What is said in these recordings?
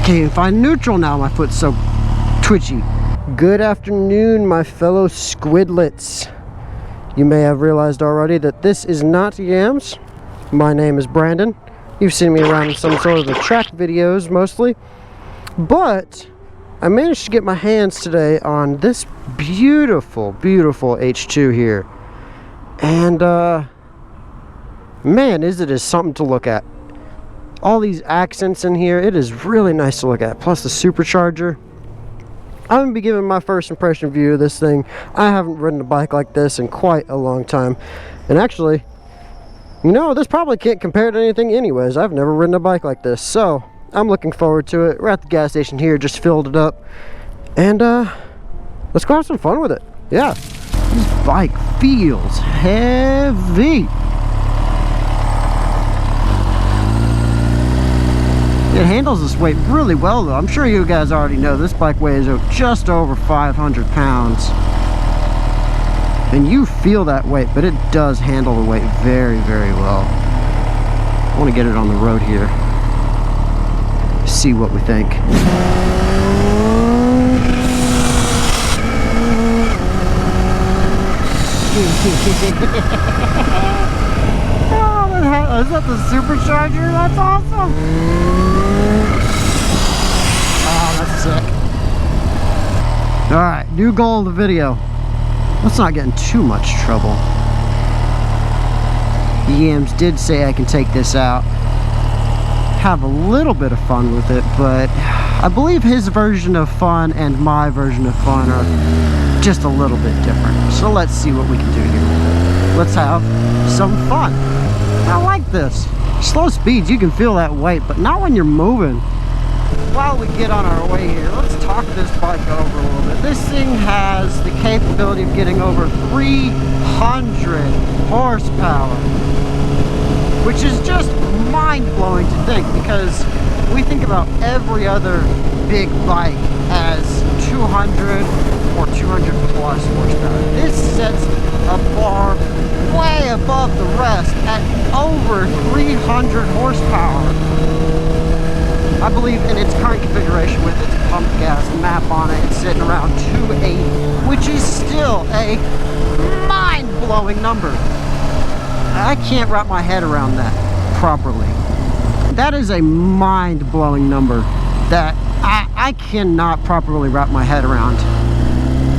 Can't even find neutral now, my foot's so twitchy. Good afternoon, my fellow squidlets. You may have realized already that this is not Yams. My name is Brandon. You've seen me around in some sort of the track videos mostly. But I managed to get my hands today on this beautiful, beautiful H2 here. And man, is something to look at. All these accents in here, it is really nice to look at. Plus the supercharger. I'm going to be giving my first impression view of this thing. I haven't ridden a bike like this in quite a long time. And actually, you know, this probably can't compare to anything anyways. I've never ridden a bike like this. So, I'm looking forward to it. We're at the gas station here, just filled it up. And let's go have some fun with it. Yeah. This bike feels heavy. It handles this weight really well though. I'm sure you guys already know this bike weighs just over 500 pounds. And you feel that weight, but it does handle the weight very, very well. I want to get it on the road here. See what we think. Oh, is that the supercharger? That's awesome. Oh, that's sick. Alright, new goal of the video. Let's not get in too much trouble. Yams did say I can take this out, have a little bit of fun with it, but I believe his version of fun and my version of fun are just a little bit different. So let's see what we can do here. Let's have some fun. I like this. Slow speeds, you can feel that weight, but not when you're moving. While we get on our way here, let's talk this bike over a little bit. This thing has the capability of getting over 300 horsepower, which is just mind-blowing to think, because we think about every other big bike as 200 or 200 plus horsepower. This sets a bar way above the rest at over 300 horsepower. I believe in its current configuration with its pump gas map on it, it's sitting around 280, which is still a mind-blowing number. I can't wrap my head around that properly. That is a mind-blowing number that I cannot properly wrap my head around.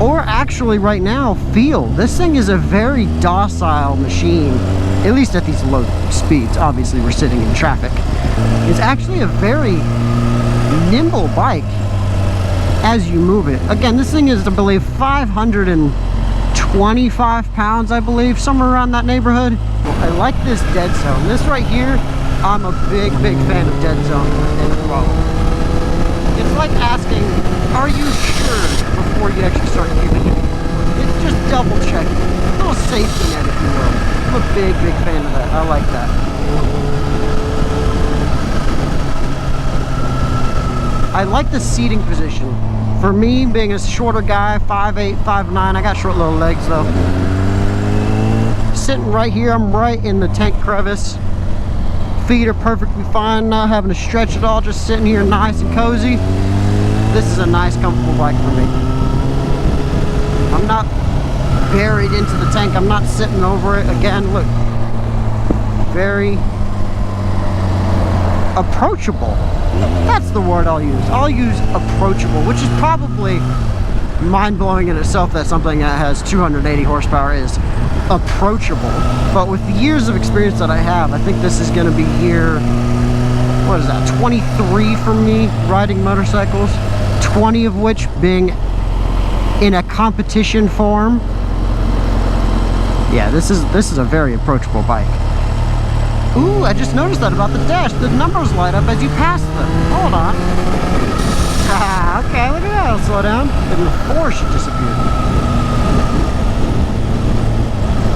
Or actually right now feel. This thing is a very docile machine, at least at these low speeds. Obviously we're sitting in traffic. It's actually a very nimble bike as you move it. Again, this thing is, I believe, 525 pounds, I believe, somewhere around that neighborhood. I like this dead zone. This right here, I'm a big, big fan of dead zone in the road. It's like asking, are you sure, before you actually start giving it. It's just double checking. A little safety net, if you will. I'm a big, big fan of that. I like that. I like the seating position. For me, being a shorter guy, 5'8", 5'9", I got short little legs though. Sitting right here, I'm right in the tank crevice. Feet are perfectly fine, not having to stretch at all, just sitting here nice and cozy. This is a nice, comfortable bike for me. I'm not buried into the tank, I'm not sitting over it. Again, look, very approachable. That's the word I'll use. I'll use approachable, which is probably mind-blowing in itself that something that has 280 horsepower is approachable. But with the years of experience that I have, I think this is going to be year, what is that, 23 for me riding motorcycles, 20 of which being in a competition form. Yeah, this is a very approachable bike. Ooh, I just noticed that about the dash. The numbers light up as you pass them. Hold on. Ah, okay, look at that. I'll slow down. And the 4 should disappear.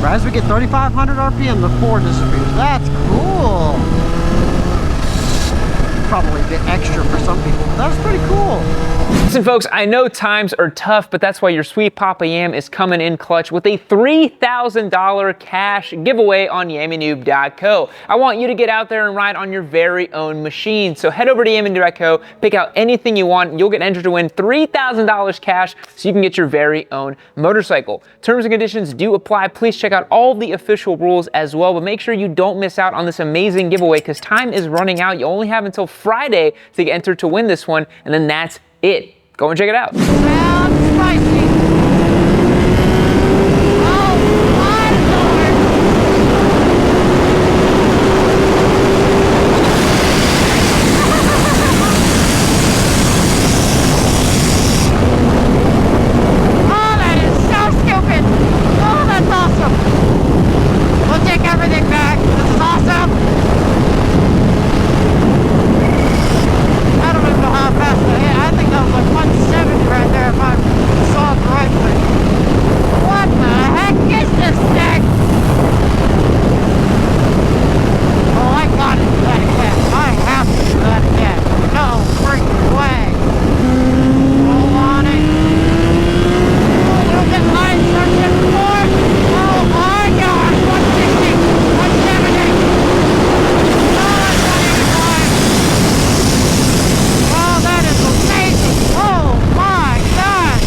Right as we get 3,500 RPM, the 4 disappears. That's cool. probably a bit extra for some people. That was pretty cool. Listen folks, I know times are tough, but that's why your sweet Papa Yam is coming in clutch with a $3,000 cash giveaway on yammynoob.co. I want you to get out there and ride on your very own machine. So head over to yammynoob.co, pick out anything you want, and you'll get entered to win $3,000 cash so you can get your very own motorcycle. Terms and conditions do apply. Please check out all the official rules as well, but make sure you don't miss out on this amazing giveaway because time is running out. You only have until Friday to get entered to win this one, and then that's it. Go and check it out. Sounds spicy. Oh, my Lord. Oh, that is so stupid. Oh, that's awesome. We'll take everything back. This is awesome. I don't even know how fast I hit. I think that was like 170 right there if I saw it correctly. What the heck is this thing? Oh, I gotta do that again. I have to do that again. No freaking way. Roll on it. Oh, we'll get line searching more. Oh my God. 160, 170. Oh, that's not even fine. Oh, that is amazing! Oh my God!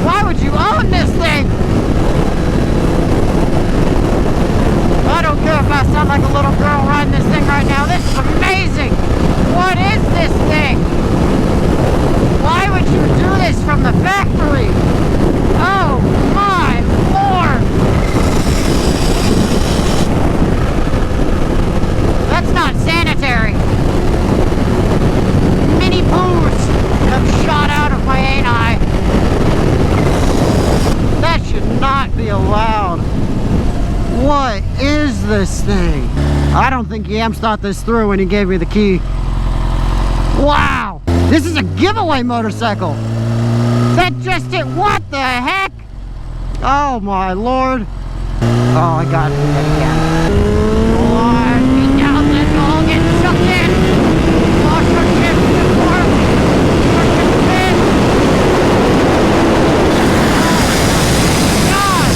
Why would you own this thing? I don't care if I sound like a little girl riding this thing right now. This is amazing! What is this thing? Why would you do this from the factory? Oh my Lord! That's not sanitary. Mini poos have shot out of my ani. That should not be allowed. What is this thing? I don't think Yams thought this through when he gave me the key. Wow! This is a giveaway motorcycle! That just it! What the heck? Oh my Lord! Oh, I gotta do that again. Lord, be down this hole, get sucked in. Wash your chips before. Work your spin. God!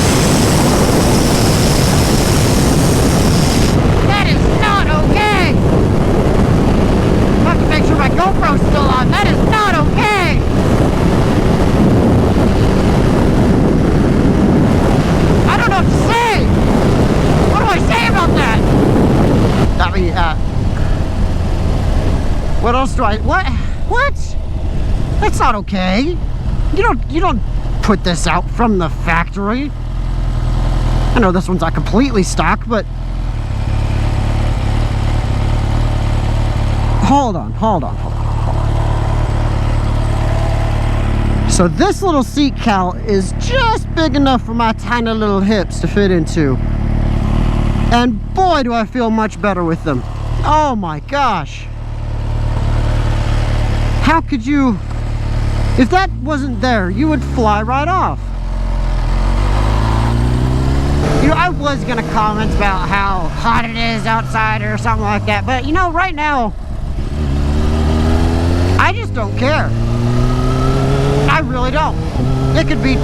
That is not okay! I have to make sure my GoPro's still on. That is not okay! I don't know what to say! What do I say about that? I mean, what else do I, what? That's not okay. You don't put this out from the factory. I know this one's not completely stock, but hold on. So this little seat cowl is just big enough for my tiny little hips to fit into. And boy, do I feel much better with them. Oh my gosh. How could you, if that wasn't there, you would fly right off. You know, I was gonna comment about how hot it is outside or something like that, but you know, right now, I just don't care. I really don't. It could be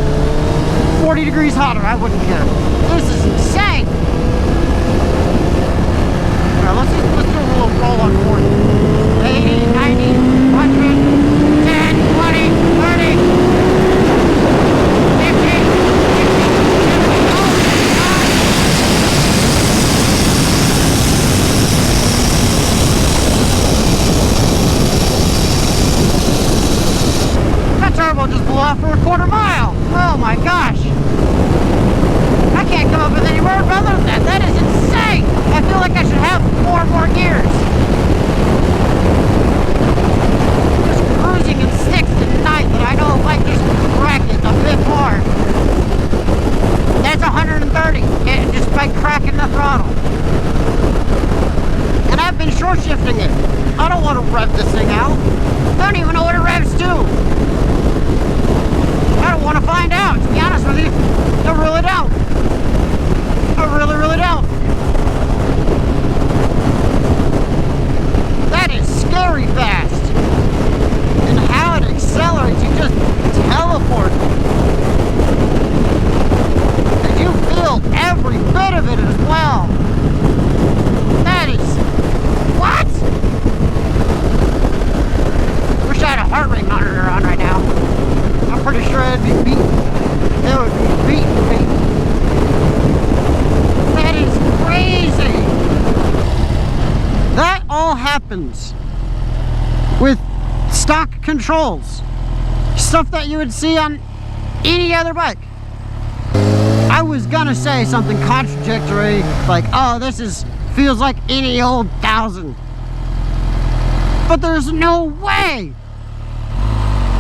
40 degrees hotter, I wouldn't care. This is insane. Alright, let's do a little roll on 40. 80, 90, 100, 10, 20, 30, 50, 60, 70, oh my God. That turbo just blew off for a quarter mile. Oh my gosh. I can't come up with any word other than that. That is insane. I feel like I should have more gears. Just cruising in 6th and 9th, and I know if I just crack it a bit more, that's 130, and just by cracking the throttle. And I've been short shifting it. I don't want to rev this thing out. I don't even know what it revs to. I don't want to find out, to be honest with you. I really don't. I really don't. would be beaten. It would be beaten. That is crazy. That all happens with stock controls. Stuff that you would see on any other bike. I was gonna say something contradictory, like, oh, feels like any old 1000. But there's no way.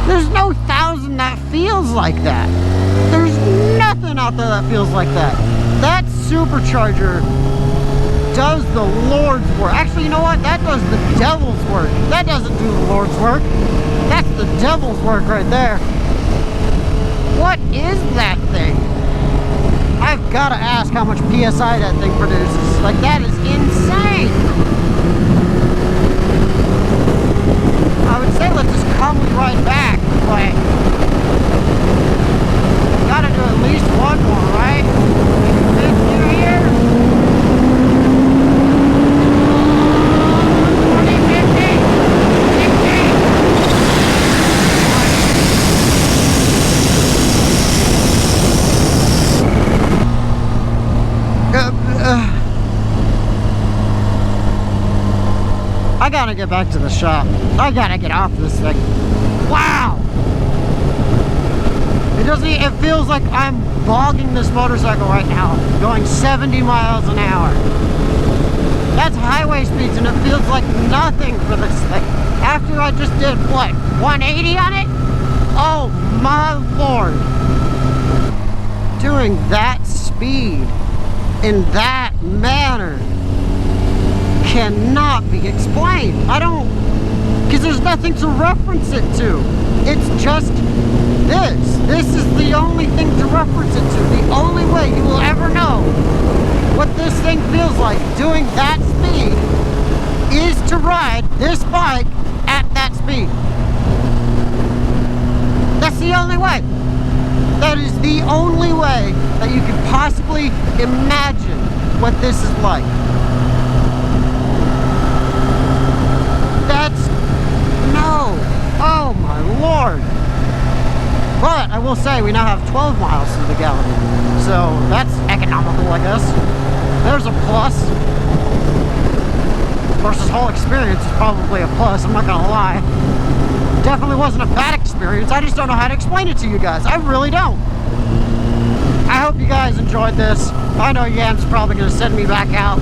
There's no 1000 that feels like that. There's nothing out there that feels like that. That supercharger does the Lord's work. Actually, you know what? That does the devil's work. That doesn't do the Lord's work. That's the devil's work right there. What is that thing? I've got to ask how much PSI that thing produces. Like, that is insane. I would say let's just calmly ride back, but gotta do at least one more, right? Maybe here. 20, 50. I gotta get back to the shop. I gotta get off this thing. Wow! It feels like I'm bogging this motorcycle right now, going 70 miles an hour. That's highway speeds and it feels like nothing for this thing. After I just did, what, 180 on it? Oh my Lord. Doing that speed in that manner cannot be explained. Because there's nothing to reference it to. It's just this. This is the only thing to reference it to. The only way you will ever know what this thing feels like doing that speed is to ride this bike at that speed. That's the only way. That is the only way that you could possibly imagine what this is like. No. Oh my Lord. But I will say we now have 12 miles to the gallon. So that's economical, I guess. There's a plus. Of course, this whole experience is probably a plus, I'm not gonna lie. Definitely wasn't a bad experience. I just don't know how to explain it to you guys. I really don't. I hope you guys enjoyed this. I know Yam's probably gonna send me back out.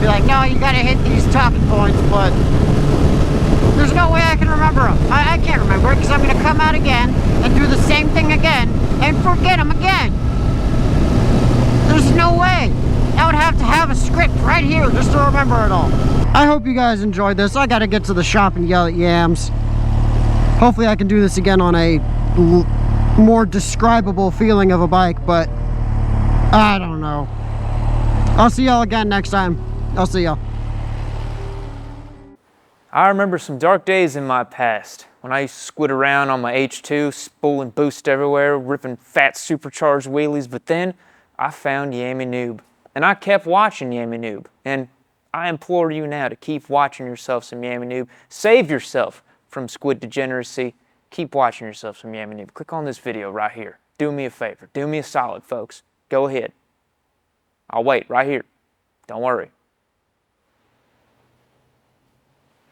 Be like, no, you gotta hit these talking points, but there's no way I can remember them. I can't remember it because I'm going to come out again and do the same thing again and forget them again. There's no way. I would have to have a script right here just to remember it all. I hope you guys enjoyed this. I got to get to the shop and yell at Yams. Hopefully I can do this again on a more describable feeling of a bike, but I don't know. I'll see y'all again next time. I'll see y'all. I remember some dark days in my past when I used to squid around on my H2, spooling boost everywhere, ripping fat supercharged wheelies, but then I found Yami Noob. And I kept watching Yami Noob. And I implore you now to keep watching yourself some Yami Noob. Save yourself from squid degeneracy. Keep watching yourself some Yami Noob. Click on this video right here. Do me a favor. Do me a solid, folks. Go ahead. I'll wait right here. Don't worry.